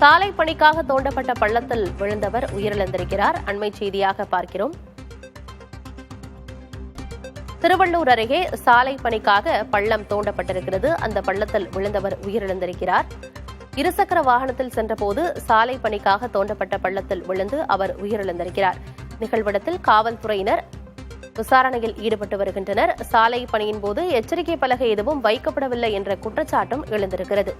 சாலை பணிக்காக தோண்டப்பட்ட பள்ளத்தில் விழுந்தவர் உயிரிழந்திருக்கிறார். அண்மை செய்தியாக பார்க்கிறோம். திருவள்ளூர் அருகே சாலை பணிக்காக பள்ளம் தோண்டப்பட்டிருக்கிறது. அந்த பள்ளத்தில் விழுந்தவர் உயிரிழந்திருக்கிறார். இருசக்கர வாகனத்தில் சென்றபோது சாலை பணிக்காக தோண்டப்பட்ட பள்ளத்தில் விழுந்து அவர் உயிரிழந்திருக்கிறார். நிகழ்விடத்தில் காவல்துறையினர் விசாரணையில் ஈடுபட்டு வருகின்றனர். சாலை பணியின் போது எச்சரிக்கை பலகை எதுவும் வைக்கப்படவில்லை என்ற குற்றச்சாட்டும் எழுந்திருக்கிறது.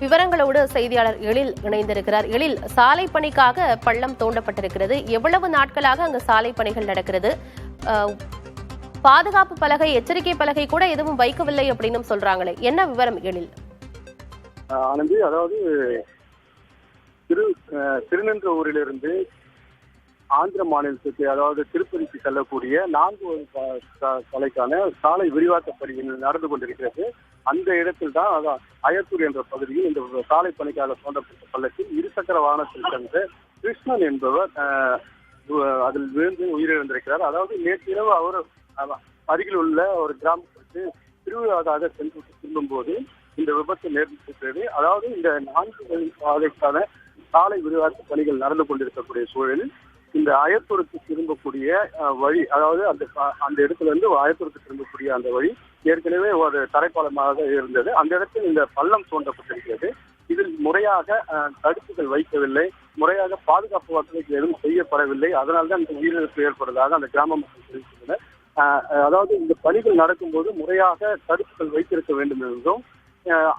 விவரங்களோடு செய்தியாளர் எழில் இணைந்திருக்கிறார். எழில், சாலை பணிக்காக பள்ளம் தோண்டப்பட்டிருக்கிறது. எவ்வளவு நாட்களாக அங்கு சாலை பணிகள் நடக்கிறது? பாதுகாப்பு பலகை, எச்சரிக்கை பலகை கூட எதுவும் வைக்கவில்லை அப்படின்னு சொல்றாங்களே, என்ன விவரம் எழில்? ஆனந்தி, அதாவது திருநென்றூரிலிருந்து ஆந்திர மாநிலத்துக்கு, அதாவது திருப்பதிக்கு செல்லக்கூடிய 4 சாலைக்கான சாலை விரிவாக்க பணி நடந்து கொண்டிருக்கிறது. அந்த இடத்தில் தான் அயத்தூர் என்ற பகுதியில் இந்த சாலை பணிக்காக தோண்டப்பட்ட பள்ளத்தில் இருசக்கர வாகனத்தில் சென்ற கிருஷ்ணன் என்பவர் அதில் விழுந்து உயிரிழந்திருக்கிறார். அதாவது நேற்றிரவு அவர் அருகில் உள்ள ஒரு கிராமத்திற்கு திருவிழாவாக சென்று திரும்பும் போது இந்த விபத்து நேர்ந்திருக்கிறது. அதாவது இந்த 4 சாலைக்கான சாலை விரிவாக்க பணிகள் நடந்து கொண்டிருக்கக்கூடிய சூழலில் இந்த அயத்தூருக்கு திரும்பக்கூடிய வழி, அதாவது அந்த இடத்துல இருந்து அயத்தூருக்கு திரும்பக்கூடிய அந்த வழி ஏற்கனவே ஒரு தரைப்பாலமாக இருந்தது. அந்த இடத்தில் இந்த பள்ளம் தோண்டப்பட்டிருக்கிறது. இதில் முறையாக தடுப்புகள் வைக்கவில்லை, முறையாக பாதுகாப்பு வசதிகள் எதுவும் செய்யப்படவில்லை. அதனால்தான் இந்த உயிரிழப்பு ஏற்படுவதாக அந்த கிராம மக்கள் தெரிவித்துள்ளனர். அதாவது இந்த பணிகள் நடக்கும்போது முறையாக தடுப்புகள் வைத்திருக்க வேண்டும் என்றும்,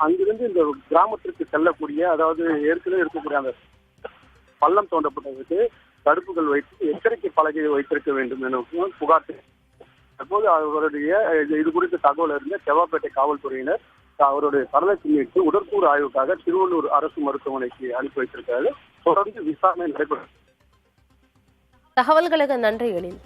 அங்கிருந்து இந்த கிராமத்திற்கு செல்லக்கூடிய, அதாவது ஏற்கனவே இருக்கக்கூடிய அந்த பள்ளம் தோண்டப்பட்டதற்கு தடுப்புகள் வைத்து எச்சரிக்கை பலகையை வைத்திருக்க வேண்டும் எனவும் புகார். அப்போது அவருடைய இது குறித்த தகவல் அறிந்த செவ்வாப்பேட்டை காவல்துறையினர் அவருடைய சடலத்தை மீட்டு உடற்கூறு ஆய்வுக்காக திருவள்ளூர் அரசு மருத்துவமனைக்கு அனுப்பி வைத்திருக்கிறார்கள். தொடர்ந்து விசாரணை நடைபெறும். தகவல்களுக்கு நன்றி எழில்.